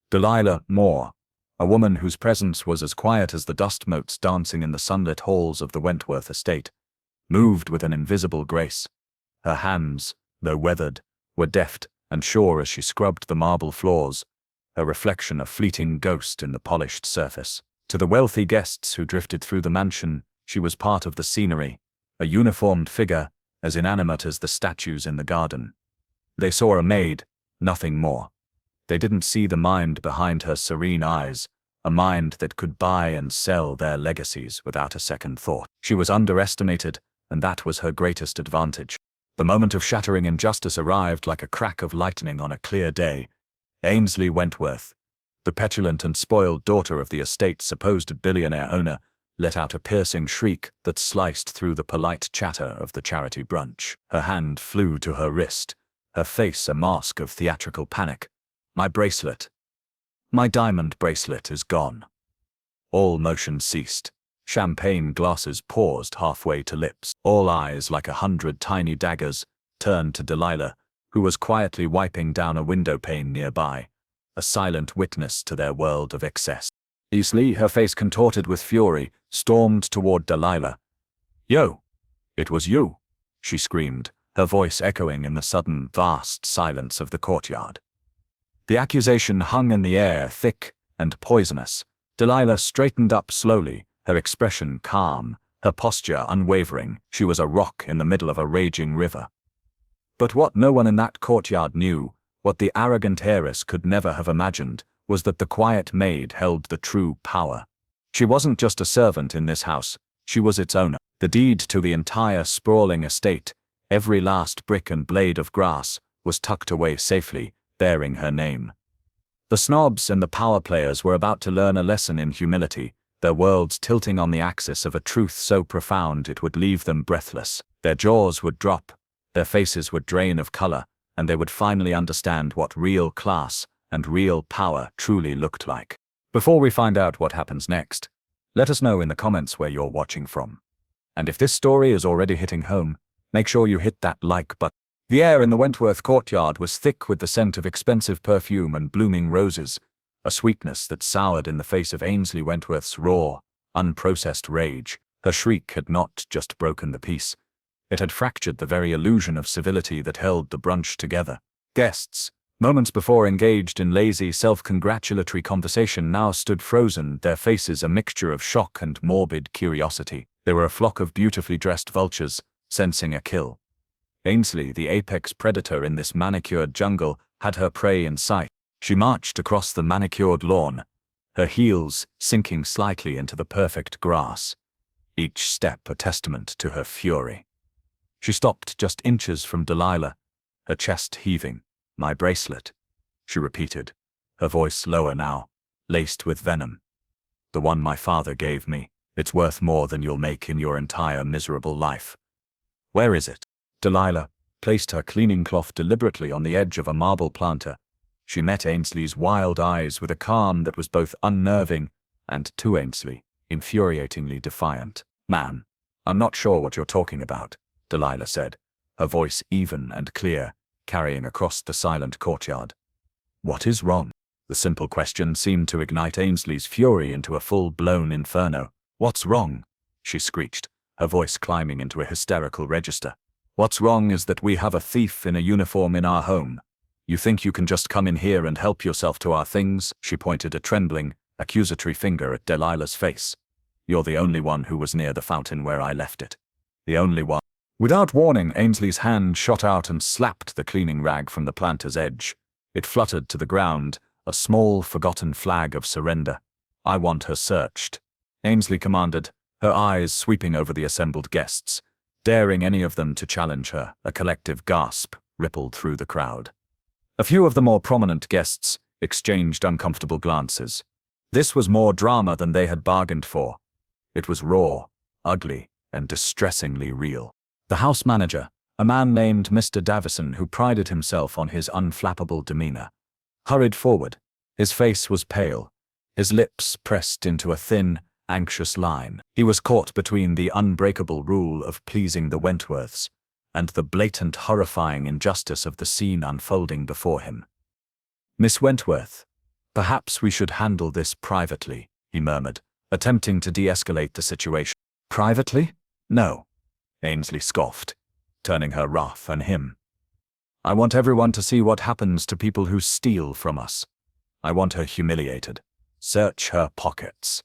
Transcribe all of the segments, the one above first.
Delilah Moore, a woman whose presence was as quiet as the dust motes dancing in the sunlit halls of the Wentworth estate, moved with an invisible grace. Her hands, though weathered, were deft and sure as she scrubbed the marble floors, her reflection a fleeting ghost in the polished surface. To the wealthy guests who drifted through the mansion, she was part of the scenery, a uniformed figure, as inanimate as the statues in the garden. They saw a maid, nothing more. They didn't see the mind behind her serene eyes, a mind that could buy and sell their legacies without a second thought. She was underestimated, and that was her greatest advantage. The moment of shattering injustice arrived like a crack of lightning on a clear day. Ainsley Wentworth, the petulant and spoiled daughter of the estate's supposed billionaire owner, let out a piercing shriek that sliced through the polite chatter of the charity brunch. Her hand flew to her wrist, her face a mask of theatrical panic. My bracelet. My diamond bracelet is gone. All motion ceased. Champagne glasses paused halfway to lips. All eyes, like 100 tiny daggers, turned to Delilah, who was quietly wiping down a window pane nearby, a silent witness to their world of excess. Ainsley, her face contorted with fury, stormed toward Delilah. "Yo! It was you!" she screamed, her voice echoing in the sudden, vast silence of the courtyard. The accusation hung in the air, thick and poisonous. Delilah straightened up slowly, her expression calm, her posture unwavering. She was a rock in the middle of a raging river. But what no one in that courtyard knew, what the arrogant heiress could never have imagined, was that the quiet maid held the true power. She wasn't just a servant in this house, she was its owner. The deed to the entire sprawling estate, every last brick and blade of grass, was tucked away safely, bearing her name. The snobs and the power players were about to learn a lesson in humility, their worlds tilting on the axis of a truth so profound it would leave them breathless. Their jaws would drop, their faces would drain of color, and they would finally understand what real class and real power truly looked like. Before we find out what happens next, let us know in the comments where you're watching from. And if this story is already hitting home, make sure you hit that like button. The air in the Wentworth courtyard was thick with the scent of expensive perfume and blooming roses, a sweetness that soured in the face of Ainsley Wentworth's raw, unprocessed rage. Her shriek had not just broken the peace, it had fractured the very illusion of civility that held the brunch together. Guests, moments before engaged in lazy, self-congratulatory conversation, now stood frozen, their faces a mixture of shock and morbid curiosity. They were a flock of beautifully dressed vultures, sensing a kill. Ainsley, the apex predator in this manicured jungle, had her prey in sight. She marched across the manicured lawn, her heels sinking slightly into the perfect grass, each step a testament to her fury. She stopped just inches from Delilah, her chest heaving. My bracelet, she repeated, her voice lower now, laced with venom. The one my father gave me. It's worth more than you'll make in your entire miserable life. Where is it? Delilah placed her cleaning cloth deliberately on the edge of a marble planter. She met Ainsley's wild eyes with a calm that was both unnerving and, to Ainsley, infuriatingly defiant. "Man, I'm not sure what you're talking about," Delilah said, her voice even and clear, carrying across the silent courtyard. "What is wrong?" The simple question seemed to ignite Ainsley's fury into a full-blown inferno. "What's wrong?" she screeched, her voice climbing into a hysterical register. "What's wrong is that we have a thief in a uniform in our home. You think you can just come in here and help yourself to our things?" She pointed a trembling, accusatory finger at Delilah's face. "You're the only one who was near the fountain where I left it. The only one." Without warning, Ainsley's hand shot out and slapped the cleaning rag from the planter's edge. It fluttered to the ground, a small, forgotten flag of surrender. "I want her searched," Ainsley commanded, her eyes sweeping over the assembled guests, daring any of them to challenge her. A collective gasp rippled through the crowd. A few of the more prominent guests exchanged uncomfortable glances. This was more drama than they had bargained for. It was raw, ugly, and distressingly real. The house manager, a man named Mr. Davison who prided himself on his unflappable demeanor, hurried forward. His face was pale, his lips pressed into a thin, anxious line. He was caught between the unbreakable rule of pleasing the Wentworths and the blatant, horrifying injustice of the scene unfolding before him. "Miss Wentworth," Perhaps we should handle this privately, he murmured, attempting to de-escalate the situation. Privately? No, Ainsley scoffed, turning her wrath on him. I want everyone to see what happens to people who steal from us. I want her humiliated, search her pockets,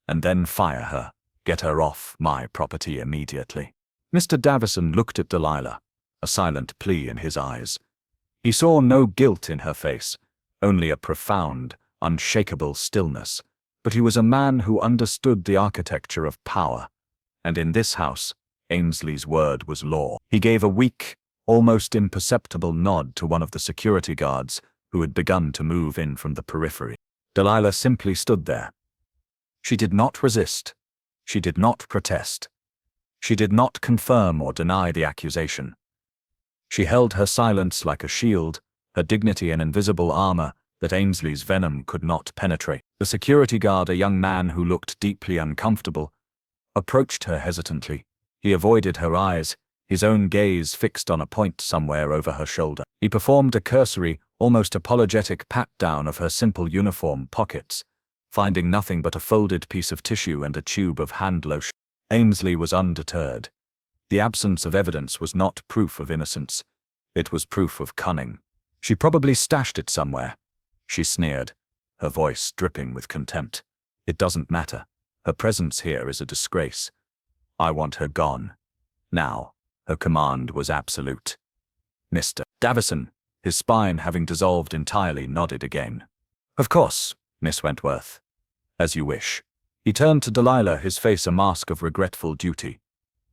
and then fire her, get her off my property immediately. Mr. Davison looked at Delilah, a silent plea in his eyes. He saw no guilt in her face, only a profound, unshakable stillness. But he was a man who understood the architecture of power, and in this house, Ainsley's word was law. He gave a weak, almost imperceptible nod to one of the security guards who had begun to move in from the periphery. Delilah simply stood there. She did not resist. She did not protest. She did not confirm or deny the accusation. She held her silence like a shield, her dignity an invisible armor that Ainsley's venom could not penetrate. The security guard, a young man who looked deeply uncomfortable, approached her hesitantly. He avoided her eyes, his own gaze fixed on a point somewhere over her shoulder. He performed a cursory, almost apologetic pat-down of her simple uniform pockets, finding nothing but a folded piece of tissue and a tube of hand lotion. Ainsley was undeterred. The absence of evidence was not proof of innocence. It was proof of cunning. She probably stashed it somewhere, she sneered, her voice dripping with contempt. It doesn't matter. Her presence here is a disgrace. I want her gone. Now. Her command was absolute. Mr. Davison, his spine having dissolved entirely, nodded again. Of course, Miss Wentworth. As you wish. He turned to Delilah, his face a mask of regretful duty.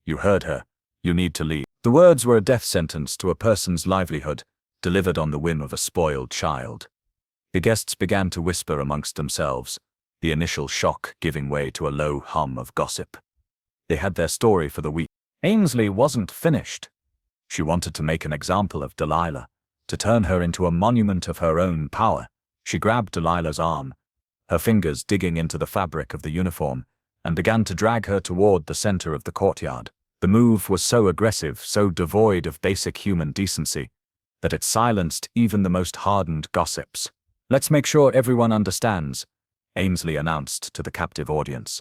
You heard her. You need to leave. The words were a death sentence to a person's livelihood, delivered on the whim of a spoiled child. The guests began to whisper amongst themselves, the initial shock giving way to a low hum of gossip. They had their story for the week. Ainsley wasn't finished. She wanted to make an example of Delilah, to turn her into a monument of her own power. She grabbed Delilah's arm, her fingers digging into the fabric of the uniform, and began to drag her toward the center of the courtyard. The move was so aggressive, so devoid of basic human decency, that it silenced even the most hardened gossips. Let's make sure everyone understands, Ainsley announced to the captive audience.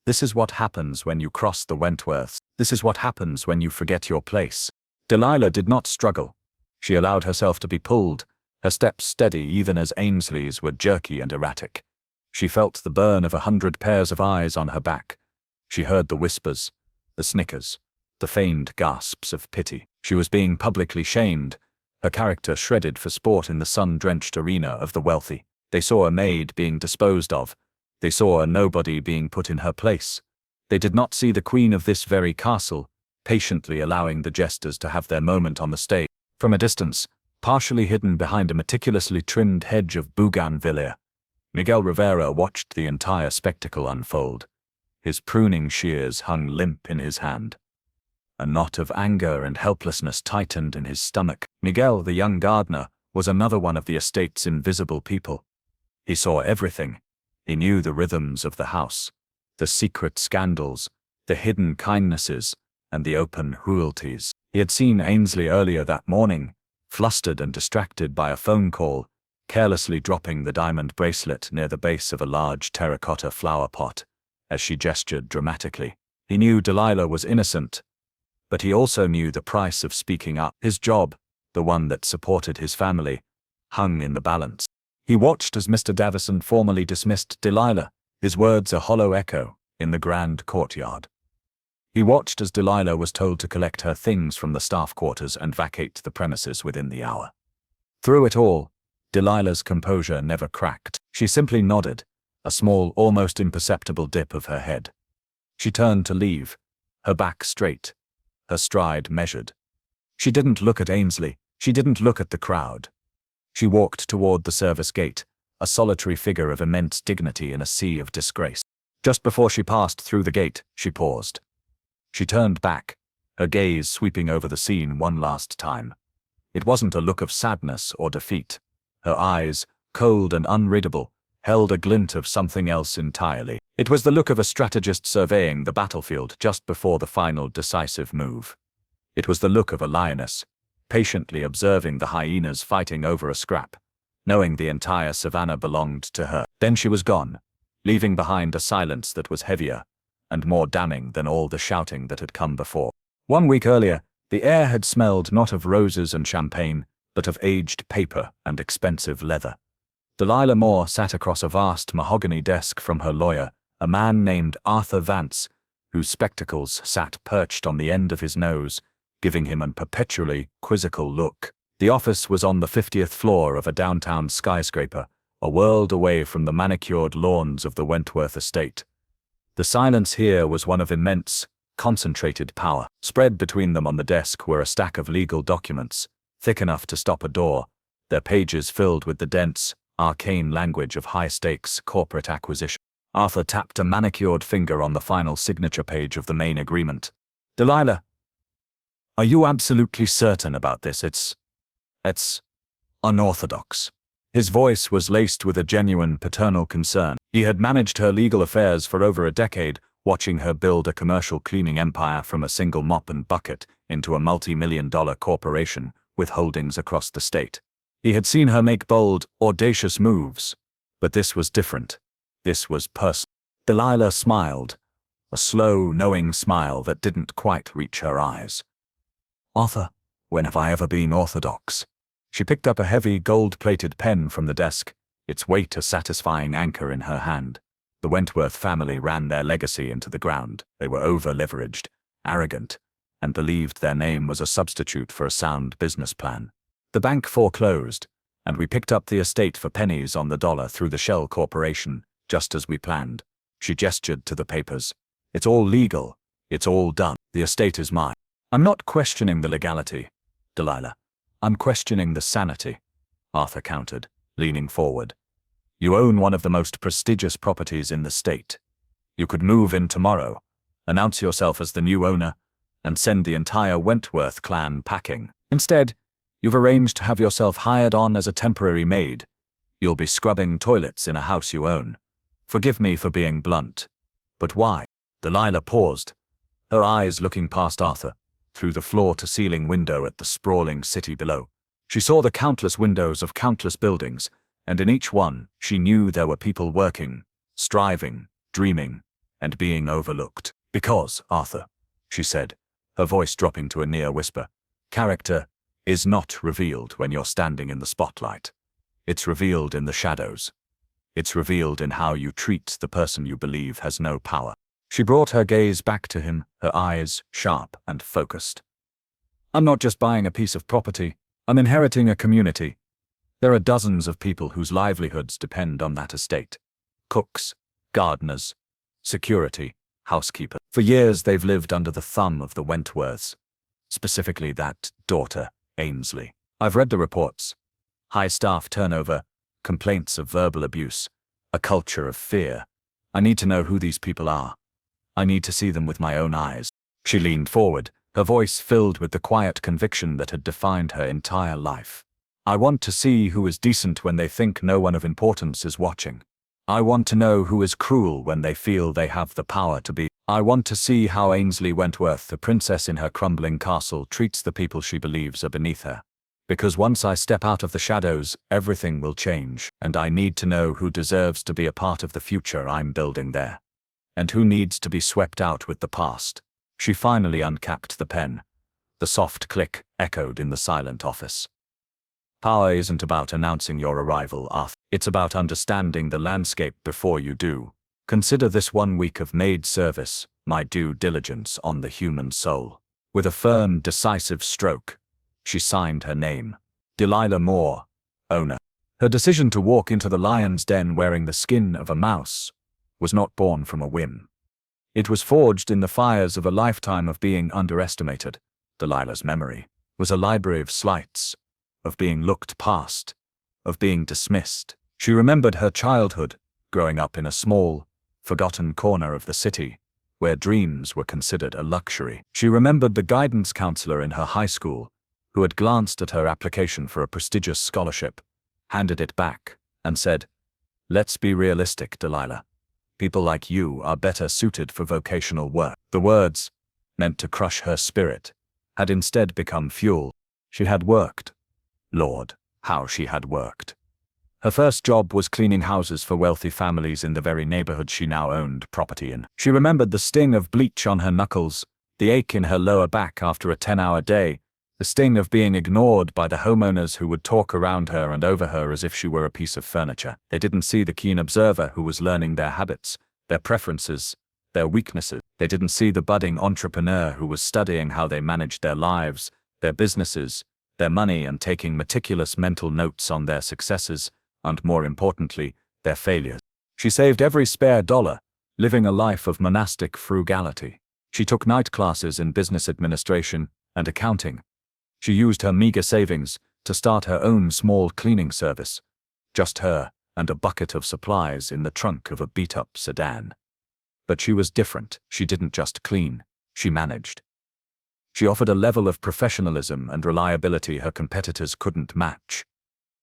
This is what happens when you cross the Wentworths. This is what happens when you forget your place. Delilah did not struggle. She allowed herself to be pulled, her steps steady even as Ainsley's were jerky and erratic. She felt the burn of 100 pairs of eyes on her back. She heard the whispers, the snickers, the feigned gasps of pity. She was being publicly shamed, her character shredded for sport in the sun-drenched arena of the wealthy. They saw a maid being disposed of. They saw a nobody being put in her place. They did not see the queen of this very castle, patiently allowing the jesters to have their moment on the stage. From a distance, partially hidden behind a meticulously trimmed hedge of bougainvillea, Miguel Rivera watched the entire spectacle unfold. His pruning shears hung limp in his hand. A knot of anger and helplessness tightened in his stomach. Miguel, the young gardener, was another one of the estate's invisible people. He saw everything. He knew the rhythms of the house, the secret scandals, the hidden kindnesses, and the open cruelties. He had seen Ainsley earlier that morning, flustered and distracted by a phone call, carelessly dropping the diamond bracelet near the base of a large terracotta flower pot, as she gestured dramatically. He knew Delilah was innocent, but he also knew the price of speaking up. His job, the one that supported his family, hung in the balance. He watched as Mr. Davison formally dismissed Delilah, his words a hollow echo, in the grand courtyard. He watched as Delilah was told to collect her things from the staff quarters and vacate the premises within the hour. Through it all, Delilah's composure never cracked. She simply nodded, a small, almost imperceptible dip of her head. She turned to leave, her back straight, her stride measured. She didn't look at Ainsley, she didn't look at the crowd. She walked toward the service gate, a solitary figure of immense dignity in a sea of disgrace. Just before she passed through the gate, she paused. She turned back, her gaze sweeping over the scene one last time. It wasn't a look of sadness or defeat. Her eyes, cold and unreadable, held a glint of something else entirely. It was the look of a strategist surveying the battlefield just before the final decisive move. It was the look of a lioness, patiently observing the hyenas fighting over a scrap, knowing the entire savannah belonged to her. Then she was gone, leaving behind a silence that was heavier and more damning than all the shouting that had come before. 1 week earlier, the air had smelled not of roses and champagne, but of aged paper and expensive leather. Delilah Moore sat across a vast mahogany desk from her lawyer, a man named Arthur Vance, whose spectacles sat perched on the end of his nose, giving him a perpetually quizzical look. The office was on the 50th floor of a downtown skyscraper, a world away from the manicured lawns of the Wentworth estate. The silence here was one of immense, concentrated power. Spread between them on the desk were a stack of legal documents, thick enough to stop a door, their pages filled with the dense, arcane language of high-stakes corporate acquisition. Arthur tapped a manicured finger on the final signature page of the main agreement. Delilah, are you absolutely certain about this? It's unorthodox. His voice was laced with a genuine paternal concern. He had managed her legal affairs for over a decade, watching her build a commercial cleaning empire from a single mop and bucket into a multi-million-dollar corporation with holdings across the state. He had seen her make bold, audacious moves, but this was different. This was personal. Delilah smiled, a slow, knowing smile that didn't quite reach her eyes. Arthur, when have I ever been orthodox? She picked up a heavy, gold-plated pen from the desk, its weight a satisfying anchor in her hand. The Wentworth family ran their legacy into the ground. They were over-leveraged, arrogant, and believed their name was a substitute for a sound business plan. The bank foreclosed, and we picked up the estate for pennies on the dollar through the shell corporation, just as we planned. She gestured to the papers. It's all legal. It's all done. The estate is mine. I'm not questioning the legality, Delilah. I'm questioning the sanity, Arthur countered, leaning forward. You own one of the most prestigious properties in the state. You could move in tomorrow, announce yourself as the new owner, and send the entire Wentworth clan packing. Instead, you've arranged to have yourself hired on as a temporary maid. You'll be scrubbing toilets in a house you own. Forgive me for being blunt. But why? Delilah paused, her eyes looking past Arthur, through the floor-to-ceiling window at the sprawling city below. She saw the countless windows of countless buildings, and in each one she knew there were people working, striving, dreaming, and being overlooked. Because, Arthur, she said, her voice dropping to a near whisper, character is not revealed when you're standing in the spotlight. It's revealed in the shadows. It's revealed in how you treat the person you believe has no power. She brought her gaze back to him, her eyes sharp and focused. I'm not just buying a piece of property, I'm inheriting a community. There are dozens of people whose livelihoods depend on that estate. Cooks, gardeners, security, housekeepers. For years they've lived under the thumb of the Wentworths, specifically that daughter, Ainsley. I've read the reports. High staff turnover, complaints of verbal abuse, a culture of fear. I need to know who these people are. I need to see them with my own eyes. She leaned forward, her voice filled with the quiet conviction that had defined her entire life. I want to see who is decent when they think no one of importance is watching. I want to know who is cruel when they feel they have the power to be. I want to see how Ainsley Wentworth, the princess in her crumbling castle, treats the people she believes are beneath her. Because once I step out of the shadows, everything will change, and I need to know who deserves to be a part of the future I'm building there. And who needs to be swept out with the past. She finally uncapped the pen. The soft click echoed in the silent office. Power isn't about announcing your arrival, Arthur. It's about understanding the landscape before you do. Consider this 1 week of maid service, my due diligence on the human soul. With a firm, decisive stroke, she signed her name. Delilah Moore, owner. Her decision to walk into the lion's den wearing the skin of a mouse was not born from a whim. It was forged in the fires of a lifetime of being underestimated. Delilah's memory was a library of slights, of being looked past, of being dismissed. She remembered her childhood, growing up in a small, forgotten corner of the city, where dreams were considered a luxury. She remembered the guidance counselor in her high school, who had glanced at her application for a prestigious scholarship, handed it back, and said, "Let's be realistic, Delilah. People like you are better suited for vocational work." The words, meant to crush her spirit, had instead become fuel. She had worked. Lord, how she had worked. Her first job was cleaning houses for wealthy families in the very neighborhood she now owned property in. She remembered the sting of bleach on her knuckles, the ache in her lower back after a 10-hour day, the sting of being ignored by the homeowners who would talk around her and over her as if she were a piece of furniture. They didn't see the keen observer who was learning their habits, their preferences, their weaknesses. They didn't see the budding entrepreneur who was studying how they managed their lives, their businesses, their money, and taking meticulous mental notes on their successes, and more importantly, their failures. She saved every spare dollar, living a life of monastic frugality. She took night classes in business administration and accounting. She used her meager savings to start her own small cleaning service, just her and a bucket of supplies in the trunk of a beat-up sedan. But she was different. She didn't just clean, she managed. She offered a level of professionalism and reliability her competitors couldn't match.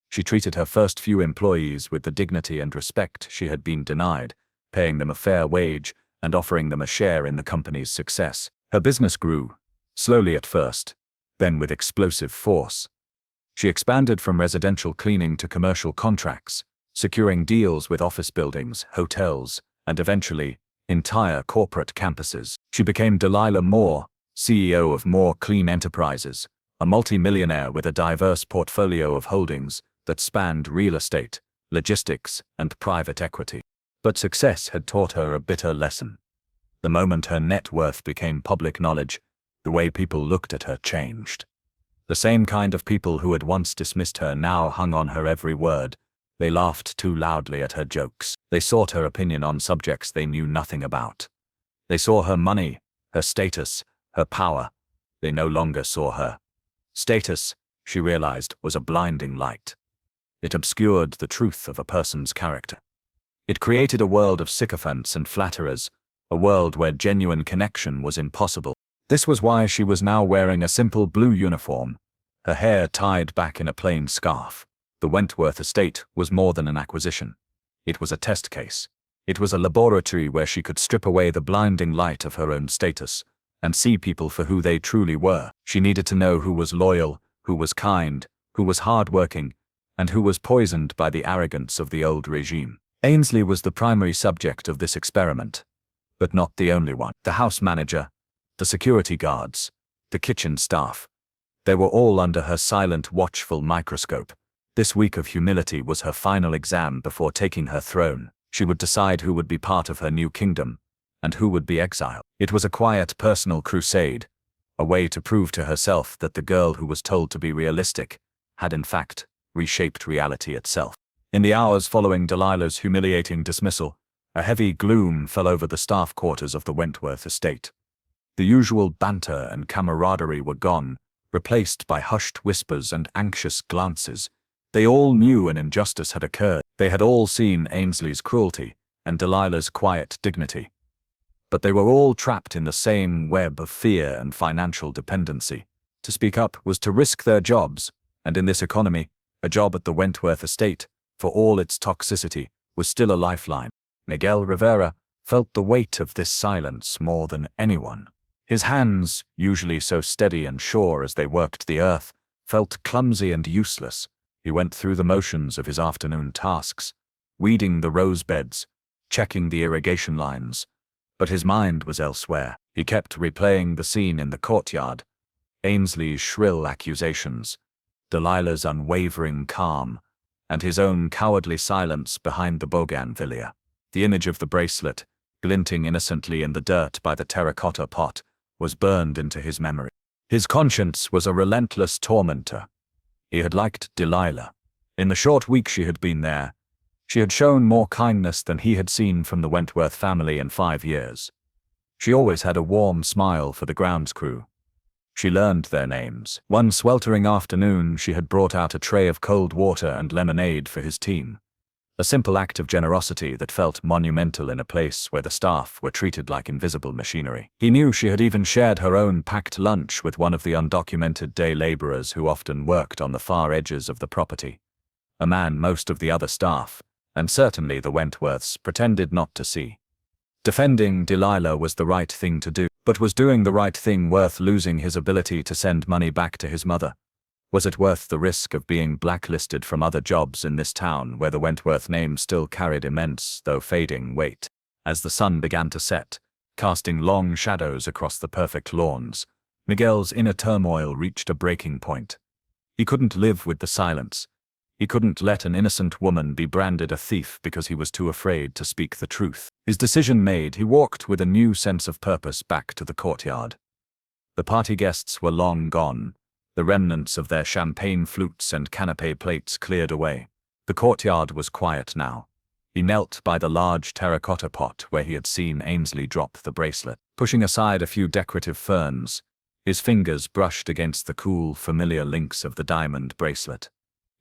She treated her first few employees with the dignity and respect she had been denied, paying them a fair wage and offering them a share in the company's success. Her business grew, slowly at first, then with explosive force. She expanded from residential cleaning to commercial contracts, securing deals with office buildings, hotels, and eventually, entire corporate campuses. She became Delilah Moore, CEO of Moore Clean Enterprises, a multi-millionaire with a diverse portfolio of holdings that spanned real estate, logistics, and private equity. But success had taught her a bitter lesson. The moment her net worth became public knowledge, the way people looked at her changed. The same kind of people who had once dismissed her now hung on her every word. They laughed too loudly at her jokes. They sought her opinion on subjects they knew nothing about. They saw her money, her status, her power. They no longer saw her. Status, she realized, was a blinding light. It obscured the truth of a person's character. It created a world of sycophants and flatterers, a world where genuine connection was impossible. This was why she was now wearing a simple blue uniform, her hair tied back in a plain scarf. The Wentworth estate was more than an acquisition. It was a test case. It was a laboratory where she could strip away the blinding light of her own status and see people for who they truly were. She needed to know who was loyal, who was kind, who was hardworking, and who was poisoned by the arrogance of the old regime. Ainsley was the primary subject of this experiment, but not the only one. The house manager, the security guards, the kitchen staff, they were all under her silent, watchful microscope. This week of humility was her final exam before taking her throne. She would decide who would be part of her new kingdom, and who would be exiled. It was a quiet, personal crusade, a way to prove to herself that the girl who was told to be realistic had in fact reshaped reality itself. In the hours following Delilah's humiliating dismissal, a heavy gloom fell over the staff quarters of the Wentworth estate. The usual banter and camaraderie were gone, replaced by hushed whispers and anxious glances. They all knew an injustice had occurred. They had all seen Ainsley's cruelty and Delilah's quiet dignity. But they were all trapped in the same web of fear and financial dependency. To speak up was to risk their jobs, and in this economy, a job at the Wentworth estate, for all its toxicity, was still a lifeline. Miguel Rivera felt the weight of this silence more than anyone. His hands, usually so steady and sure as they worked the earth, felt clumsy and useless. He went through the motions of his afternoon tasks, weeding the rose beds, checking the irrigation lines, but his mind was elsewhere. He kept replaying the scene in the courtyard, Ainsley's shrill accusations, Delilah's unwavering calm, and his own cowardly silence behind the bougainvillea. The image of the bracelet, glinting innocently in the dirt by the terracotta pot, was burned into his memory. His conscience was a relentless tormentor. He had liked Delilah. In the short week she had been there, she had shown more kindness than he had seen from the Wentworth family in 5 years. She always had a warm smile for the grounds crew. She learned their names. One sweltering afternoon, she had brought out a tray of cold water and lemonade for his team. A simple act of generosity that felt monumental in a place where the staff were treated like invisible machinery. He knew she had even shared her own packed lunch with one of the undocumented day laborers who often worked on the far edges of the property. A man most of the other staff, and certainly the Wentworths, pretended not to see. Defending Delilah was the right thing to do, but was doing the right thing worth losing his ability to send money back to his mother, Was it worth the risk of being blacklisted from other jobs in this town where the Wentworth name still carried immense, though fading, weight? As the sun began to set, casting long shadows across the perfect lawns, Miguel's inner turmoil reached a breaking point. He couldn't live with the silence. He couldn't let an innocent woman be branded a thief because he was too afraid to speak the truth. His decision made, he walked with a new sense of purpose back to the courtyard. The party guests were long gone, the remnants of their champagne flutes and canapé plates cleared away. The courtyard was quiet now. He knelt by the large terracotta pot where he had seen Ainsley drop the bracelet. Pushing aside a few decorative ferns, his fingers brushed against the cool, familiar links of the diamond bracelet.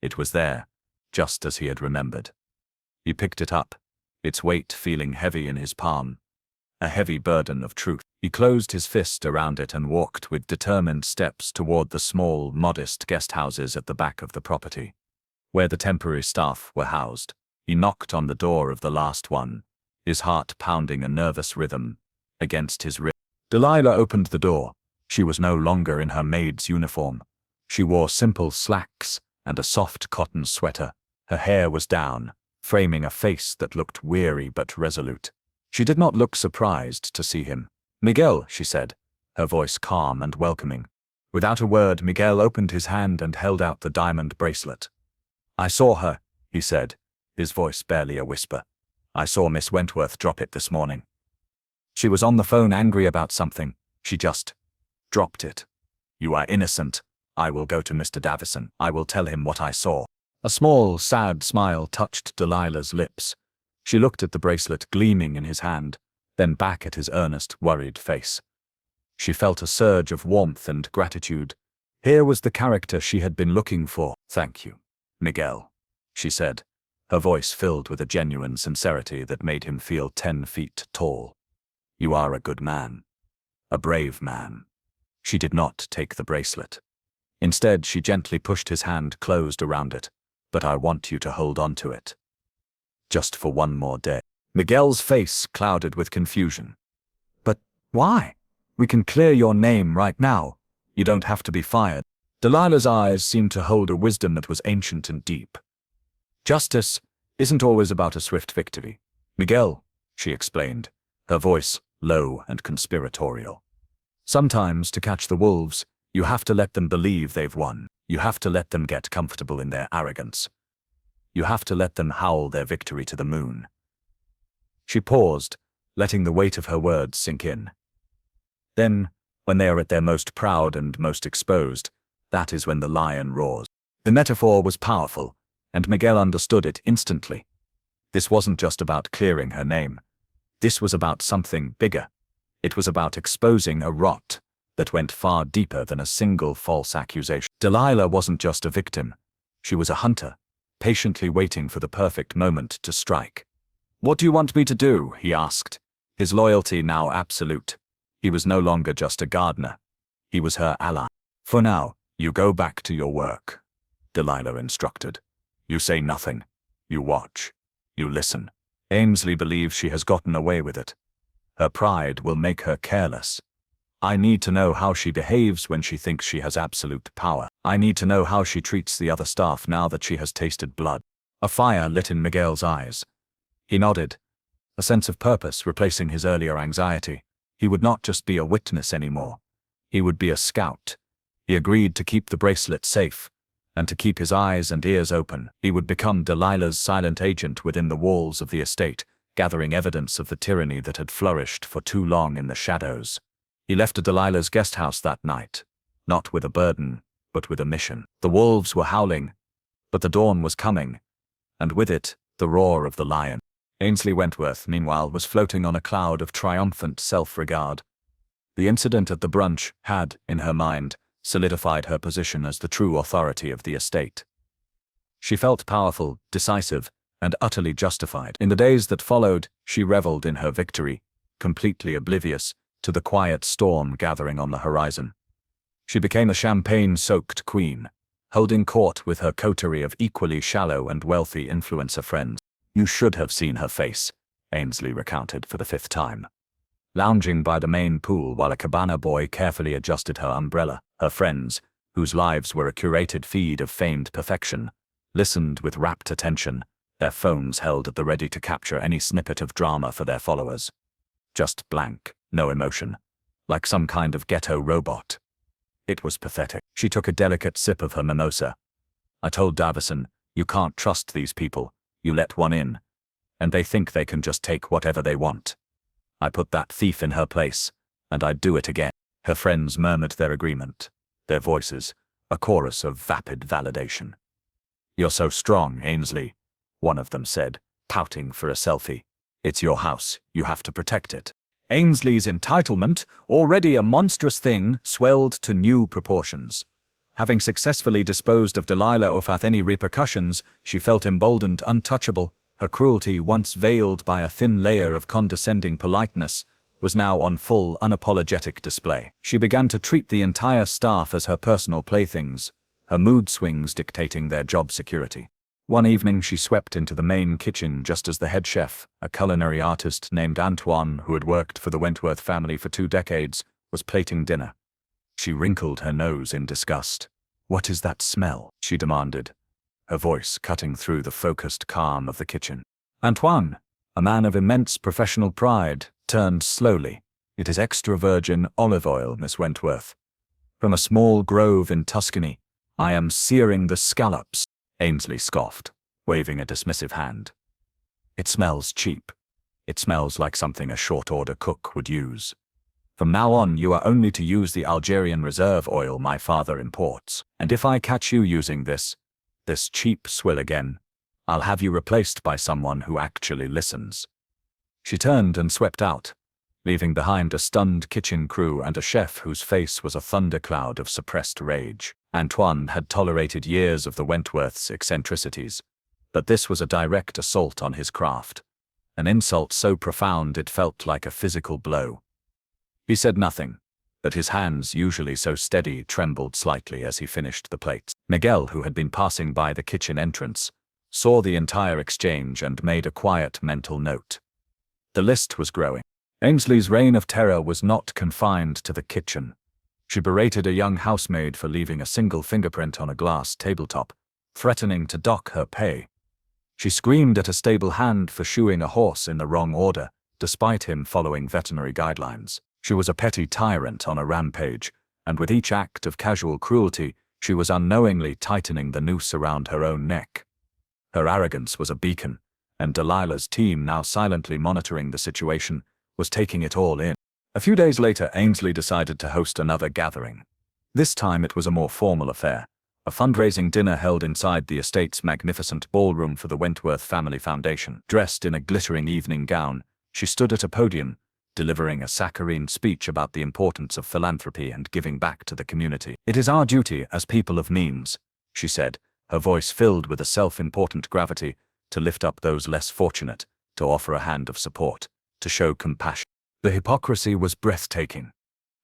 It was there, just as he had remembered. He picked it up, its weight feeling heavy in his palm. A heavy burden of truth. He closed his fist around it and walked with determined steps toward the small, modest guest houses at the back of the property, where the temporary staff were housed. He knocked on the door of the last one, his heart pounding a nervous rhythm against his ribs. Delilah opened the door. She was no longer in her maid's uniform. She wore simple slacks and a soft cotton sweater. Her hair was down, framing a face that looked weary but resolute. She did not look surprised to see him. "Miguel," she said, her voice calm and welcoming. Without a word, Miguel opened his hand and held out the diamond bracelet. "I saw her," he said, his voice barely a whisper. "I saw Miss Wentworth drop it this morning. She was on the phone angry about something. She just dropped it. You are innocent. I will go to Mr. Davison. I will tell him what I saw." A small, sad smile touched Delilah's lips. She looked at the bracelet gleaming in his hand, then back at his earnest, worried face. She felt a surge of warmth and gratitude. Here was the character she had been looking for. "Thank you, Miguel," she said, her voice filled with a genuine sincerity that made him feel 10 feet tall. "You are a good man. A brave man." She did not take the bracelet. Instead, she gently pushed his hand closed around it. "But I want you to hold on to it. Just for one more day." Miguel's face clouded with confusion. "But why? We can clear your name right now. You don't have to be fired." Delilah's eyes seemed to hold a wisdom that was ancient and deep. "Justice isn't always about a swift victory, Miguel," she explained, her voice low and conspiratorial. "Sometimes, to catch the wolves, you have to let them believe they've won. You have to let them get comfortable in their arrogance. You have to let them howl their victory to the moon." She paused, letting the weight of her words sink in. "Then, when they are at their most proud and most exposed, that is when the lion roars." The metaphor was powerful, and Miguel understood it instantly. This wasn't just about clearing her name. This was about something bigger. It was about exposing a rot that went far deeper than a single false accusation. Delilah wasn't just a victim. She was a hunter, patiently waiting for the perfect moment to strike. "What do you want me to do?" he asked, his loyalty now absolute. He was no longer just a gardener. He was her ally. "For now, you go back to your work," Delilah instructed. "You say nothing. You watch. You listen." Ainsley believes she has gotten away with it. Her pride will make her careless. I need to know how she behaves when she thinks she has absolute power. I need to know how she treats the other staff now that she has tasted blood. A fire lit in Miguel's eyes. He nodded, a sense of purpose replacing his earlier anxiety. He would not just be a witness anymore. He would be a scout. He agreed to keep the bracelet safe, and to keep his eyes and ears open. He would become Delilah's silent agent within the walls of the estate, gathering evidence of the tyranny that had flourished for too long in the shadows. He left Delilah's guest house that night, not with a burden, but with a mission. The wolves were howling, but the dawn was coming, and with it, the roar of the lion. Ainsley Wentworth, meanwhile, was floating on a cloud of triumphant self-regard. The incident at the brunch had, in her mind, solidified her position as the true authority of the estate. She felt powerful, decisive, and utterly justified. In the days that followed, she reveled in her victory, completely oblivious to the quiet storm gathering on the horizon. She became a champagne-soaked queen, holding court with her coterie of equally shallow and wealthy influencer friends. "You should have seen her face," Ainsley recounted for the 5th time. Lounging by the main pool while a cabana boy carefully adjusted her umbrella, her friends, whose lives were a curated feed of famed perfection, listened with rapt attention, their phones held at the ready to capture any snippet of drama for their followers. Just blank, no emotion, like some kind of ghetto robot. It was pathetic. She took a delicate sip of her mimosa. I told Davison, you can't trust these people, you let one in, and they think they can just take whatever they want. I put that thief in her place, and I'd do it again. Her friends murmured their agreement, their voices, a chorus of vapid validation. You're so strong, Ainsley, one of them said, pouting for a selfie. It's your house, you have to protect it. Ainsley's entitlement, already a monstrous thing, swelled to new proportions. Having successfully disposed of Delilah without any repercussions, she felt emboldened, untouchable. Her cruelty, once veiled by a thin layer of condescending politeness, was now on full, unapologetic display. She began to treat the entire staff as her personal playthings, her mood swings dictating their job security. One evening she swept into the main kitchen just as the head chef, a culinary artist named Antoine who had worked for the Wentworth family for 2 decades, was plating dinner. She wrinkled her nose in disgust. "What is that smell?" she demanded, her voice cutting through the focused calm of the kitchen. Antoine, a man of immense professional pride, turned slowly. "It is extra virgin olive oil, Miss Wentworth. From a small grove in Tuscany. I am searing the scallops," Ainsley scoffed, waving a dismissive hand. "It smells cheap. It smells like something a short-order cook would use. From now on you are only to use the Algerian reserve oil my father imports. And if I catch you using this cheap swill again, I'll have you replaced by someone who actually listens." She turned and swept out, leaving behind a stunned kitchen crew and a chef whose face was a thundercloud of suppressed rage. Antoine had tolerated years of the Wentworths' eccentricities, but this was a direct assault on his craft, an insult so profound it felt like a physical blow. He said nothing, but his hands, usually so steady, trembled slightly as he finished the plates. Miguel, who had been passing by the kitchen entrance, saw the entire exchange and made a quiet mental note. The list was growing. Ainsley's reign of terror was not confined to the kitchen. She berated a young housemaid for leaving a single fingerprint on a glass tabletop, threatening to dock her pay. She screamed at a stable hand for shoeing a horse in the wrong order, despite him following veterinary guidelines. She was a petty tyrant on a rampage, and with each act of casual cruelty, she was unknowingly tightening the noose around her own neck. Her arrogance was a beacon, and Delilah's team, now silently monitoring the situation, was taking it all in. A few days later, Ainsley decided to host another gathering. This time it was a more formal affair, a fundraising dinner held inside the estate's magnificent ballroom for the Wentworth Family Foundation. Dressed in a glittering evening gown, she stood at a podium, delivering a saccharine speech about the importance of philanthropy and giving back to the community. "It is our duty as people of means," she said, her voice filled with a self-important gravity, "to lift up those less fortunate, to offer a hand of support, to show compassion." The hypocrisy was breathtaking.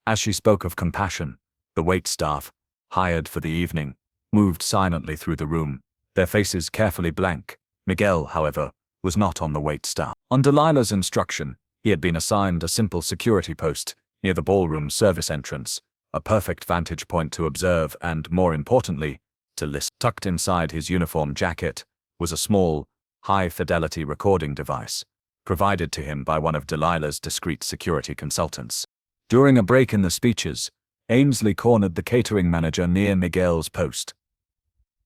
As she spoke of compassion, the waitstaff, hired for the evening, moved silently through the room, their faces carefully blank. Miguel, however, was not on the waitstaff. On Delilah's instruction, he had been assigned a simple security post near the ballroom service entrance, a perfect vantage point to observe and, more importantly, to listen. Tucked inside his uniform jacket was a small, high-fidelity recording device, provided to him by one of Delilah's discreet security consultants. During a break in the speeches, Ainsley cornered the catering manager near Miguel's post.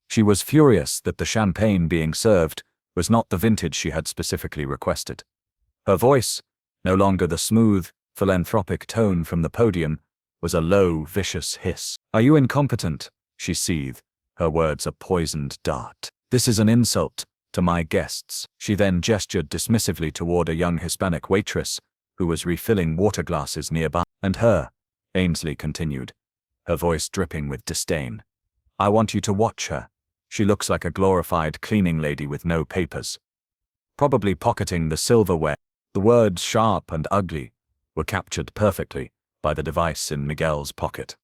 She was furious that the champagne being served was not the vintage she had specifically requested. Her voice, no longer the smooth, philanthropic tone from the podium, was a low, vicious hiss. "Are you incompetent?" she seethed, her words a poisoned dart. "This is an insult to my guests." She then gestured dismissively toward a young Hispanic waitress who was refilling water glasses nearby. "And her," Ainsley continued, her voice dripping with disdain. "I want you to watch her. She looks like a glorified cleaning lady with no papers. Probably pocketing the silverware." The words "sharp" and "ugly" were captured perfectly by the device in Miguel's pocket.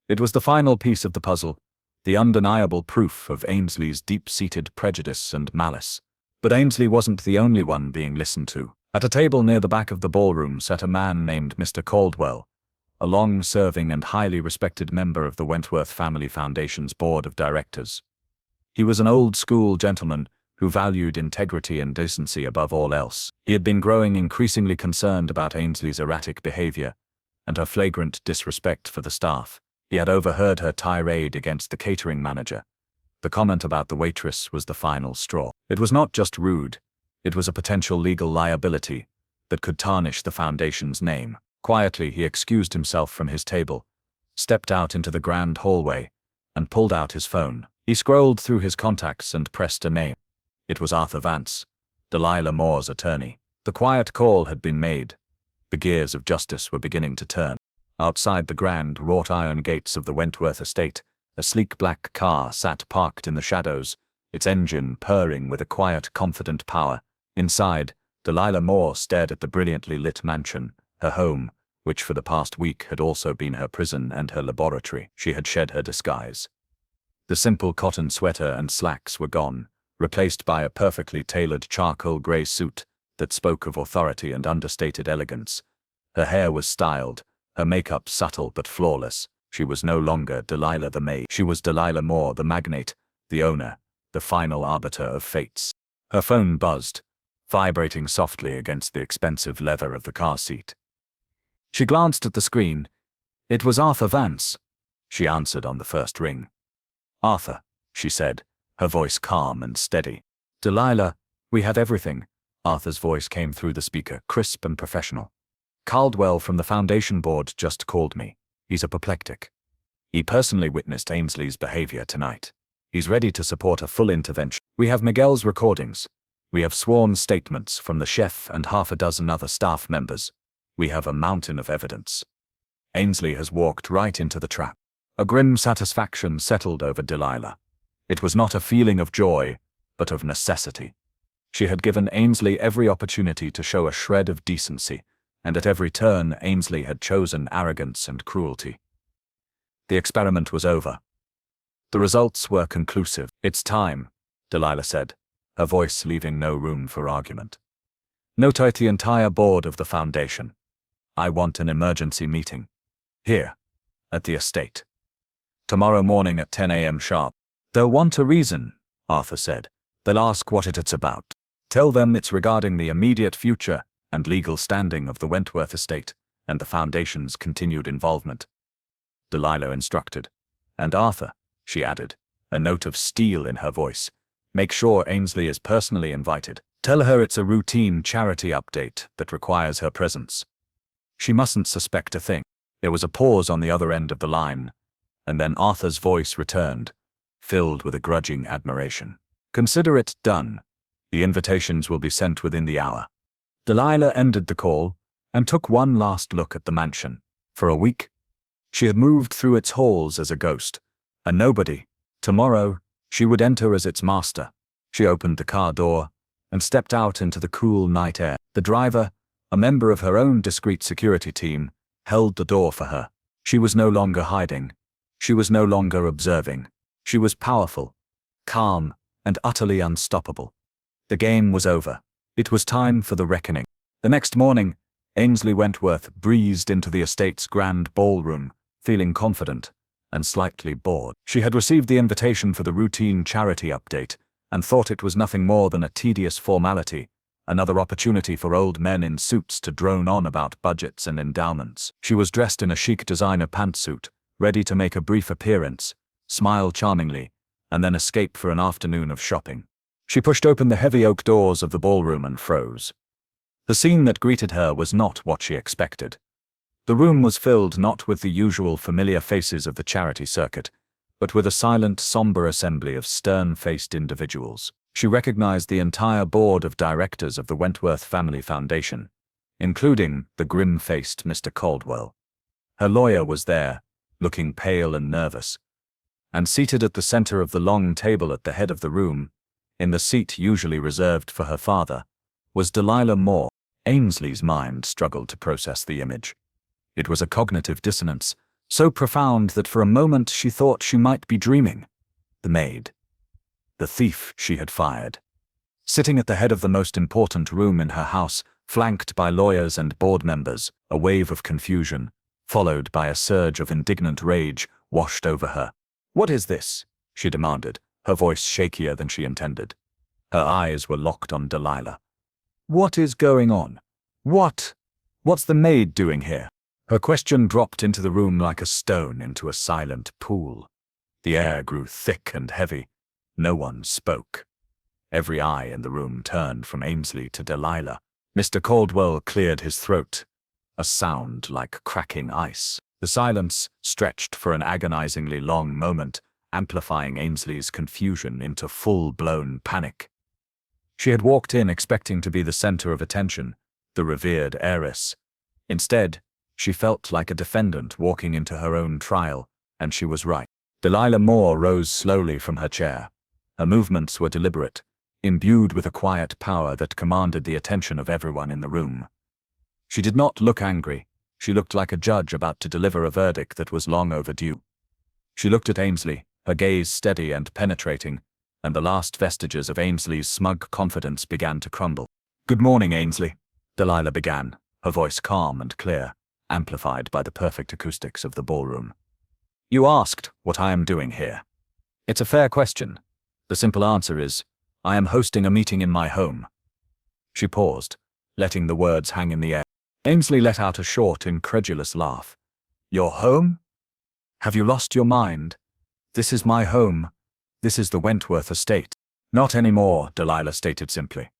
It was the final piece of the puzzle, the undeniable proof of Ainsley's deep-seated prejudice and malice. But Ainsley wasn't the only one being listened to. At a table near the back of the ballroom sat a man named Mr. Caldwell, a long-serving and highly respected member of the Wentworth Family Foundation's board of directors. He was an old-school gentleman who valued integrity and decency above all else. He had been growing increasingly concerned about Ainsley's erratic behavior and her flagrant disrespect for the staff. He had overheard her tirade against the catering manager. The comment about the waitress was the final straw. It was not just rude, it was a potential legal liability that could tarnish the foundation's name. Quietly, he excused himself from his table, stepped out into the grand hallway, and pulled out his phone. He scrolled through his contacts and pressed a name. It was Arthur Vance, Delilah Moore's attorney. The quiet call had been made. The gears of justice were beginning to turn. Outside the grand wrought iron gates of the Wentworth estate, a sleek black car sat parked in the shadows, its engine purring with a quiet, confident power. Inside, Delilah Moore stared at the brilliantly lit mansion, her home, which for the past week had also been her prison and her laboratory. She had shed her disguise. The simple cotton sweater and slacks were gone, replaced by a perfectly tailored charcoal gray suit that spoke of authority and understated elegance. Her hair was styled, her makeup subtle but flawless. She was no longer Delilah the maid. She was Delilah Moore, the magnate, the owner, the final arbiter of fates. Her phone buzzed, vibrating softly against the expensive leather of the car seat. She glanced at the screen. It was Arthur Vance. She answered on the first ring. "Arthur," she said, her voice calm and steady. "Delilah, we have everything." Arthur's voice came through the speaker, crisp and professional. "Caldwell from the Foundation Board just called me. He's apoplectic. He personally witnessed Ainsley's behavior tonight. He's ready to support a full intervention. We have Miguel's recordings. We have sworn statements from the chef and half a dozen other staff members. We have a mountain of evidence." Ainsley has walked right into the trap. A grim satisfaction settled over Delilah. It was not a feeling of joy, but of necessity. She had given Ainsley every opportunity to show a shred of decency, and at every turn Ainsley had chosen arrogance and cruelty. The experiment was over. The results were conclusive. "It's time," Delilah said, her voice leaving no room for argument. "Notify the entire board of the foundation. I want an emergency meeting. Here, at the estate. Tomorrow morning at 10 a.m. sharp. They'll want a reason," Arthur said. "They'll ask what it's about. Tell them it's regarding the immediate future and legal standing of the Wentworth estate and the foundation's continued involvement." Delilah instructed. "And Arthur," she added, a note of steel in her voice, "make sure Ainsley is personally invited. Tell her it's a routine charity update that requires her presence. She mustn't suspect a thing." There was a pause on the other end of the line, and then Arthur's voice returned, filled with a grudging admiration. "Consider it done. The invitations will be sent within the hour." Delilah ended the call and took one last look at the mansion. For a week, she had moved through its halls as a ghost, a nobody. Tomorrow, she would enter as its master. She opened the car door and stepped out into the cool night air. The driver, a member of her own discreet security team, held the door for her. She was no longer hiding. She was no longer observing. She was powerful, calm, and utterly unstoppable. The game was over. It was time for the reckoning. The next morning, Ainsley Wentworth breezed into the estate's grand ballroom, feeling confident and slightly bored. She had received the invitation for the routine charity update and thought it was nothing more than a tedious formality, another opportunity for old men in suits to drone on about budgets and endowments. She was dressed in a chic designer pantsuit, ready to make a brief appearance, smile charmingly, and then escape for an afternoon of shopping. She pushed open the heavy oak doors of the ballroom and froze. The scene that greeted her was not what she expected. The room was filled not with the usual familiar faces of the charity circuit, but with a silent, somber assembly of stern-faced individuals. She recognized the entire board of directors of the Wentworth Family Foundation, including the grim-faced Mr. Caldwell. Her lawyer was there, looking pale and nervous. And seated at the center of the long table at the head of the room, in the seat usually reserved for her father, was Delilah Moore. Ainsley's mind struggled to process the image. It was a cognitive dissonance, so profound that for a moment she thought she might be dreaming. The maid. The thief she had fired. Sitting at the head of the most important room in her house, flanked by lawyers and board members, a wave of confusion, followed by a surge of indignant rage, washed over her. "What is this?" she demanded, her voice shakier than she intended. Her eyes were locked on Delilah. "What is going on? What's the maid doing here?" Her question dropped into the room like a stone into a silent pool. The air grew thick and heavy. No one spoke. Every eye in the room turned from Ainsley to Delilah. Mr. Caldwell cleared his throat, a sound like cracking ice. The silence stretched for an agonizingly long moment, amplifying Ainsley's confusion into full-blown panic. She had walked in expecting to be the center of attention, the revered heiress. Instead, she felt like a defendant walking into her own trial, and she was right. Delilah Moore rose slowly from her chair. Her movements were deliberate, imbued with a quiet power that commanded the attention of everyone in the room. She did not look angry. She looked like a judge about to deliver a verdict that was long overdue. She looked at Ainsley, her gaze steady and penetrating, and the last vestiges of Ainsley's smug confidence began to crumble. "Good morning, Ainsley," Delilah began, her voice calm and clear, amplified by the perfect acoustics of the ballroom. "You asked what I am doing here. It's a fair question. The simple answer is, I am hosting a meeting in my home." She paused, letting the words hang in the air. Ainsley let out a short, incredulous laugh. "Your home? Have you lost your mind? This is my home. This is the Wentworth estate." "Not anymore," Delilah stated simply.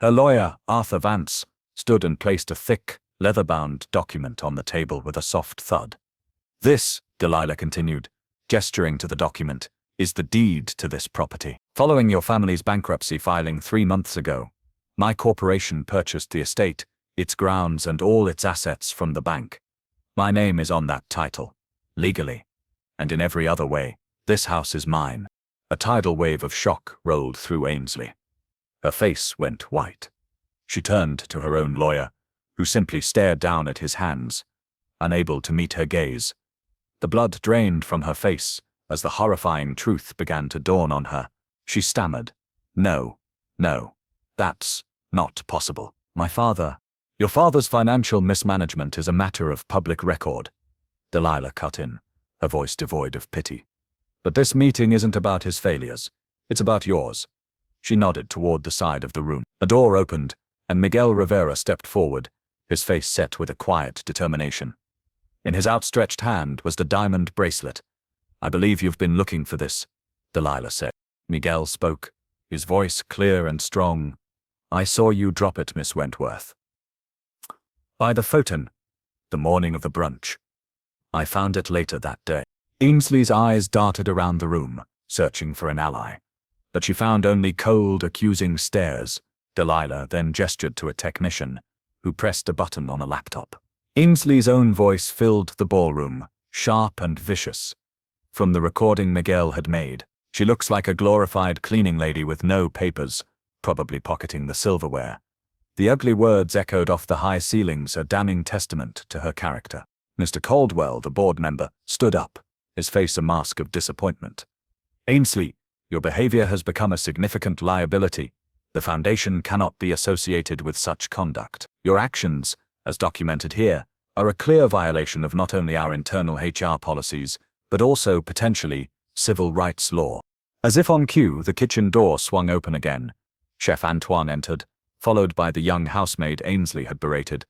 Her lawyer, Arthur Vance, stood and placed a thick, leather-bound document on the table with a soft thud. "This," Delilah continued, gesturing to the document, "is the deed to this property. Following your family's bankruptcy filing 3 months ago, my corporation purchased the estate, its grounds and all its assets from the bank. My name is on that title, legally. And in every other way, this house is mine." A tidal wave of shock rolled through Ainsley. Her face went white. She turned to her own lawyer, who simply stared down at his hands, unable to meet her gaze. The blood drained from her face as the horrifying truth began to dawn on her. She stammered, No, that's not possible. Your father's financial mismanagement is a matter of public record." Delilah cut in, her voice devoid of pity. "But this meeting isn't about his failures. It's about yours." She nodded toward the side of the room. A door opened, and Miguel Rivera stepped forward, his face set with a quiet determination. In his outstretched hand was the diamond bracelet. "I believe you've been looking for this," Delilah said. Miguel spoke, his voice clear and strong. "I saw you drop it, Miss Wentworth. By the photon, the morning of the brunch. I found it later that day." Ainsley's eyes darted around the room, searching for an ally. But she found only cold, accusing stares. Delilah then gestured to a technician, who pressed a button on a laptop. Ainsley's own voice filled the ballroom, sharp and vicious. From the recording Miguel had made, "She looks like a glorified cleaning lady with no papers, probably pocketing the silverware." The ugly words echoed off the high ceilings, a damning testament to her character. Mr. Caldwell, the board member, stood up, his face a mask of disappointment. "Ainsley, your behavior has become a significant liability. The foundation cannot be associated with such conduct. Your actions, as documented here, are a clear violation of not only our internal HR policies, but also, potentially, civil rights law." As if on cue, the kitchen door swung open again. Chef Antoine entered, followed by the young housemaid Ainsley had berated,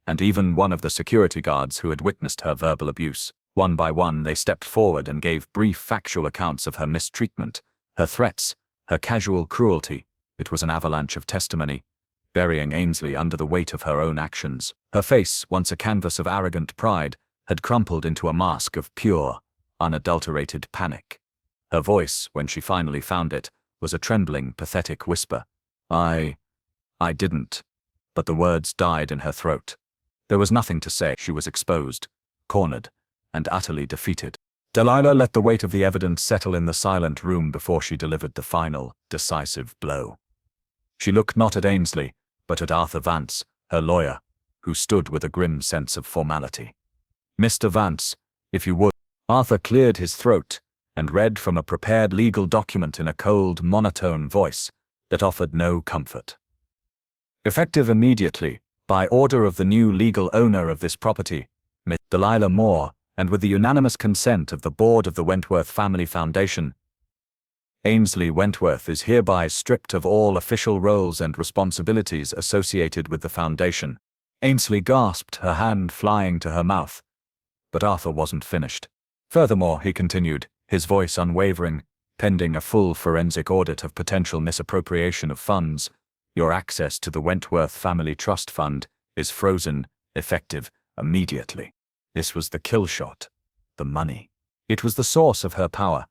and even one of the security guards who had witnessed her verbal abuse. One by one, they stepped forward and gave brief factual accounts of her mistreatment, her threats, her casual cruelty. It was an avalanche of testimony, burying Ainsley under the weight of her own actions. Her face, once a canvas of arrogant pride, had crumpled into a mask of pure, unadulterated panic. Her voice, when she finally found it, was a trembling, pathetic whisper. I didn't." But the words died in her throat. There was nothing to say. She was exposed, cornered, and utterly defeated. Delilah let the weight of the evidence settle in the silent room before she delivered the final, decisive blow. She looked not at Ainsley, but at Arthur Vance, her lawyer, who stood with a grim sense of formality. "Mr. Vance, if you would." Arthur cleared his throat and read from a prepared legal document in a cold, monotone voice that offered no comfort. "Effective immediately, by order of the new legal owner of this property, Miss Delilah Moore, and with the unanimous consent of the board of the Wentworth Family Foundation, Ainsley Wentworth is hereby stripped of all official roles and responsibilities associated with the foundation. Ainsley gasped, her hand flying to her mouth. But Arthur wasn't finished. Furthermore, he continued, his voice unwavering, pending a full forensic audit of potential misappropriation of funds, your access to the Wentworth Family Trust Fund is frozen, effective immediately. This was the kill shot. The money. It was the source of her power,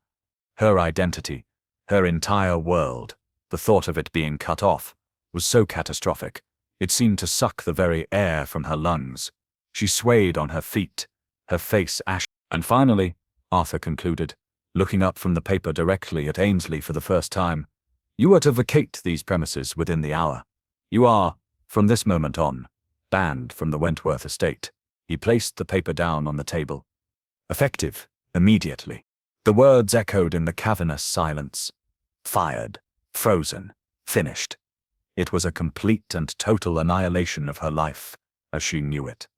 her identity, her entire world. The thought of it being cut off was so catastrophic. It seemed to suck the very air from her lungs. She swayed on her feet, her face ashen. And finally, Arthur concluded, looking up from the paper directly at Ainsley for the first time, you are to vacate these premises within the hour. You are, from this moment on, banned from the Wentworth estate. He placed the paper down on the table. Effective, immediately. The words echoed in the cavernous silence. Fired, frozen, finished. It was a complete and total annihilation of her life, as she knew it.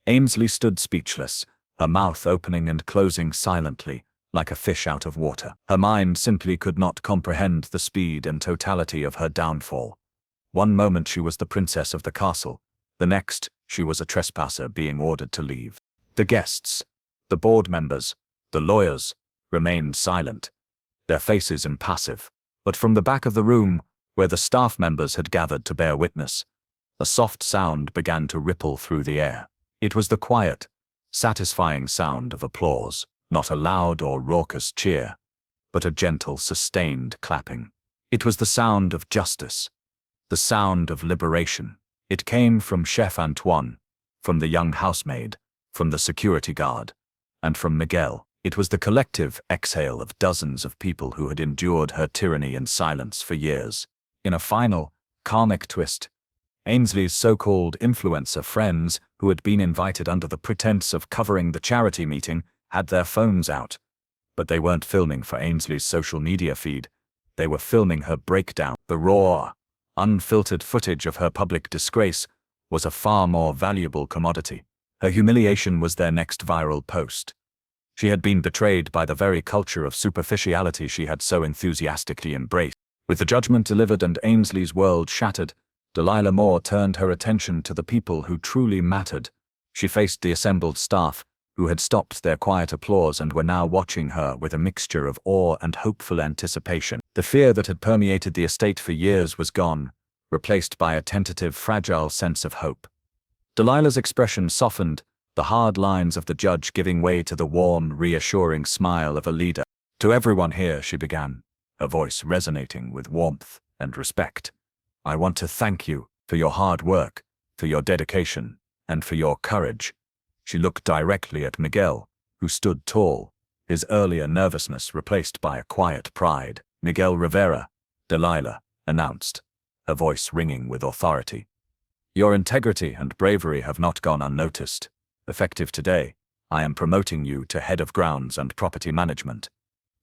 Ainsley stood speechless, her mouth opening and closing silently, like a fish out of water. Her mind simply could not comprehend the speed and totality of her downfall. One moment she was the princess of the castle, the next she was a trespasser being ordered to leave. The guests, the board members, the lawyers, remained silent, their faces impassive. But from the back of the room, where the staff members had gathered to bear witness, a soft sound began to ripple through the air. It was the quiet, satisfying sound of applause, not a loud or raucous cheer, but a gentle, sustained clapping. It was the sound of justice, the sound of liberation. It came from Chef Antoine, from the young housemaid, from the security guard, and from Miguel. It was the collective exhale of dozens of people who had endured her tyranny in silence for years. In a final, karmic twist, Ainsley's so-called influencer friends, who had been invited under the pretense of covering the charity meeting, had their phones out. But they weren't filming for Ainsley's social media feed. They were filming her breakdown. The raw, unfiltered footage of her public disgrace was a far more valuable commodity. Her humiliation was their next viral post. She had been betrayed by the very culture of superficiality she had so enthusiastically embraced. With the judgment delivered and Ainsley's world shattered, Delilah Moore turned her attention to the people who truly mattered. She faced the assembled staff, who had stopped their quiet applause and were now watching her with a mixture of awe and hopeful anticipation. The fear that had permeated the estate for years was gone, replaced by a tentative, fragile sense of hope. Delilah's expression softened, the hard lines of the judge giving way to the warm, reassuring smile of a leader. To everyone here, she began, her voice resonating with warmth and respect. I want to thank you for your hard work, for your dedication, and for your courage. She looked directly at Miguel, who stood tall, his earlier nervousness replaced by a quiet pride. Miguel Rivera, Delilah announced, her voice ringing with authority. Your integrity and bravery have not gone unnoticed. Effective today, I am promoting you to head of grounds and property management.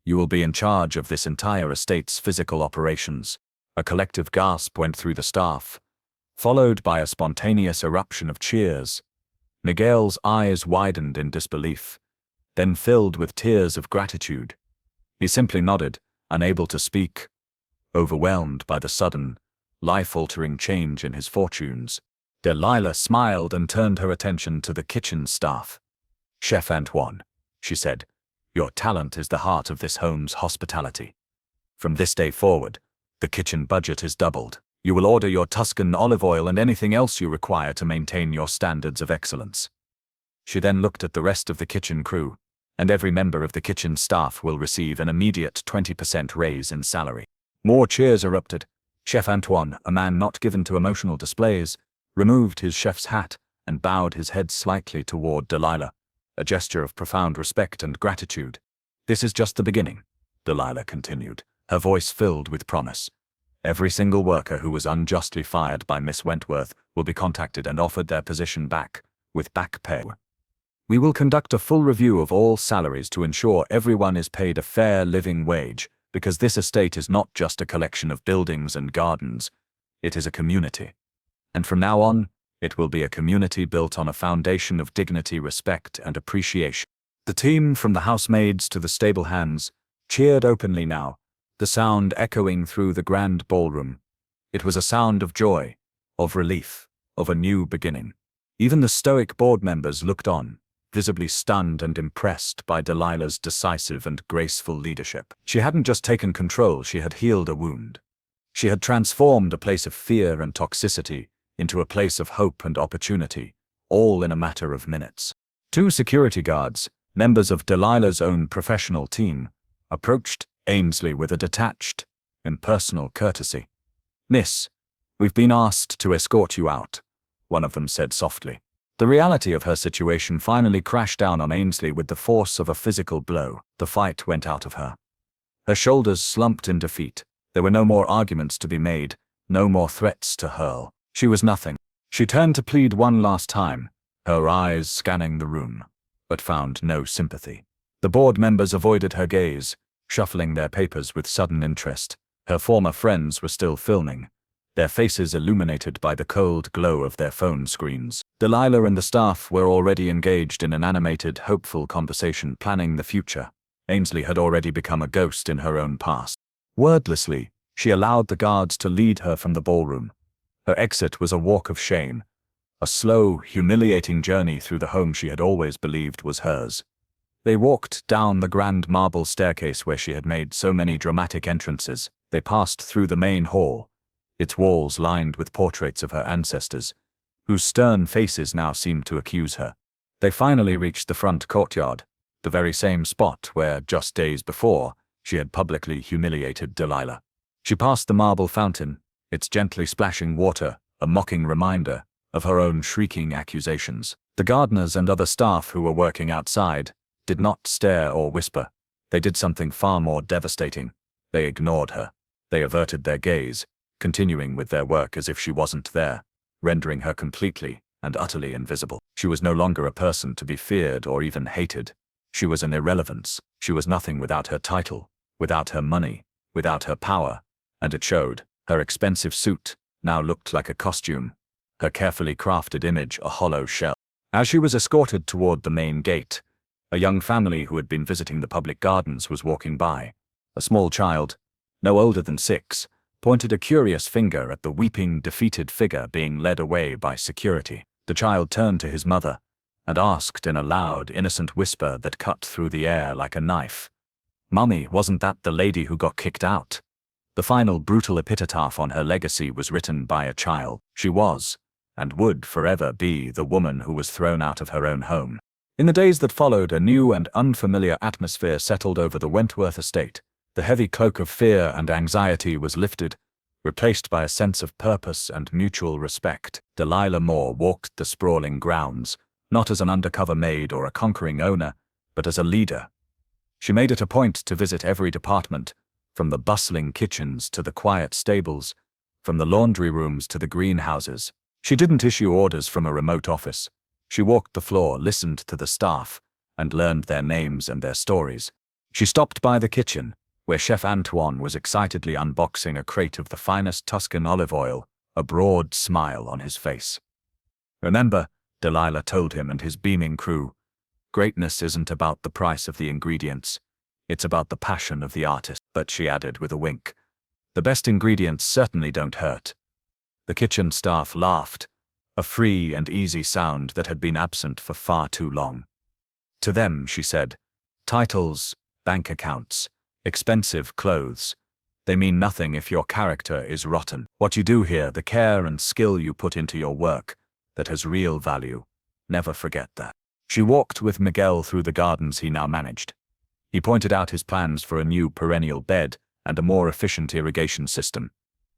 You will be in charge of this entire estate's physical operations. A collective gasp went through the staff, followed by a spontaneous eruption of cheers. Miguel's eyes widened in disbelief, then filled with tears of gratitude. He simply nodded, unable to speak, overwhelmed by the sudden, life-altering change in his fortunes. Delilah smiled and turned her attention to the kitchen staff. Chef Antoine, she said, your talent is the heart of this home's hospitality. From this day forward, the kitchen budget is doubled. You will order your Tuscan olive oil and anything else you require to maintain your standards of excellence. She then looked at the rest of the kitchen crew, and every member of the kitchen staff will receive an immediate 20% raise in salary. More cheers erupted. Chef Antoine, a man not given to emotional displays, removed his chef's hat and bowed his head slightly toward Delilah, a gesture of profound respect and gratitude. This is just the beginning, Delilah continued, her voice filled with promise. Every single worker who was unjustly fired by Miss Wentworth will be contacted and offered their position back, with back pay. We will conduct a full review of all salaries to ensure everyone is paid a fair living wage, because this estate is not just a collection of buildings and gardens, it is a community. And from now on, It will be a community built on a foundation of dignity, respect, and appreciation. The team, from the housemaids to the stable hands, cheered openly now, the sound echoing through the grand ballroom. It was a sound of joy, of relief, of a new beginning. Even the stoic board members looked on, visibly stunned and impressed by Delilah's decisive and graceful leadership. She hadn't just taken control, she had healed a wound. She had transformed a place of fear and toxicity into a place of hope and opportunity, all in a matter of minutes. 2 security guards, members of Delilah's own professional team, approached Ainsley with a detached, impersonal courtesy. "Miss, we've been asked to escort you out," one of them said softly. The reality of her situation finally crashed down on Ainsley with the force of a physical blow. The fight went out of her. Her shoulders slumped in defeat. There were no more arguments to be made, no more threats to hurl. She was nothing. She turned to plead one last time, her eyes scanning the room, but found no sympathy. The board members avoided her gaze, shuffling their papers with sudden interest. Her former friends were still filming, their faces illuminated by the cold glow of their phone screens. Delilah and the staff were already engaged in an animated, hopeful conversation planning the future. Ainsley had already become a ghost in her own past. Wordlessly, she allowed the guards to lead her from the ballroom. Her exit was a walk of shame, a slow, humiliating journey through the home she had always believed was hers. They walked down the grand marble staircase where she had made so many dramatic entrances. They passed through the main hall, its walls lined with portraits of her ancestors, whose stern faces now seemed to accuse her. They finally reached the front courtyard, the very same spot where, just days before, she had publicly humiliated Delilah. She passed the marble fountain, its gently splashing water, a mocking reminder of her own shrieking accusations. The gardeners and other staff who were working outside did not stare or whisper. They did something far more devastating. They ignored her. They averted their gaze, continuing with their work as if she wasn't there, rendering her completely and utterly invisible. She was no longer a person to be feared or even hated. She was an irrelevance. She was nothing without her title, without her money, without her power, and it showed. Her expensive suit now looked like a costume, her carefully crafted image a hollow shell. As she was escorted toward the main gate, a young family who had been visiting the public gardens was walking by. A small child, no older than 6, pointed a curious finger at the weeping, defeated figure being led away by security. The child turned to his mother and asked in a loud, innocent whisper that cut through the air like a knife, "Mummy, wasn't that the lady who got kicked out?" The final brutal epitaph on her legacy was written by a child. She was, and would forever be, the woman who was thrown out of her own home. In the days that followed, a new and unfamiliar atmosphere settled over the Wentworth estate. The heavy cloak of fear and anxiety was lifted, replaced by a sense of purpose and mutual respect. Delilah Moore walked the sprawling grounds, not as an undercover maid or a conquering owner, but as a leader. She made it a point to visit every department, from the bustling kitchens to the quiet stables, from the laundry rooms to the greenhouses. She didn't issue orders from a remote office. She walked the floor, listened to the staff, and learned their names and their stories. She stopped by the kitchen, where Chef Antoine was excitedly unboxing a crate of the finest Tuscan olive oil, a broad smile on his face. "Remember," Delilah told him and his beaming crew, "greatness isn't about the price of the ingredients. It's about the passion of the artist." But she added with a wink, "The best ingredients certainly don't hurt." The kitchen staff laughed, a free and easy sound that had been absent for far too long. To them, she said, titles, bank accounts, expensive clothes, they mean nothing if your character is rotten. What you do here, the care and skill you put into your work, that has real value. Never forget that. She walked with Miguel through the gardens he now managed. He pointed out his plans for a new perennial bed and a more efficient irrigation system.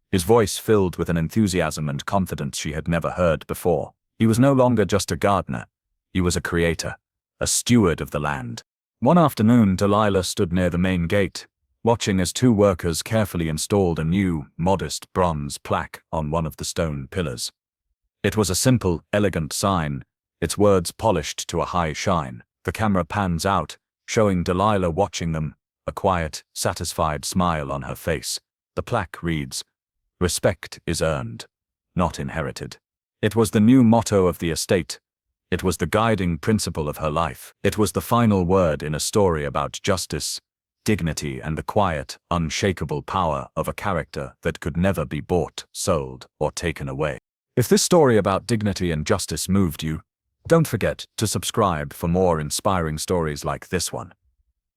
His voice filled with an enthusiasm and confidence she had never heard before. He was no longer just a gardener. He was a creator, a steward of the land. One afternoon, Delilah stood near the main gate, watching as 2 workers carefully installed a new, modest bronze plaque on one of the stone pillars. It was a simple, elegant sign, its words polished to a high shine. The camera pans out, showing Delilah watching them, a quiet, satisfied smile on her face. The plaque reads, "Respect is earned, not inherited." It was the new motto of the estate. It was the guiding principle of her life. It was the final word in a story about justice, dignity, and the quiet, unshakable power of a character that could never be bought, sold, or taken away. If this story about dignity and justice moved you, don't forget to subscribe for more inspiring stories like this one.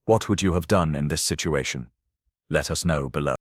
What would you have done in this situation? Let us know below.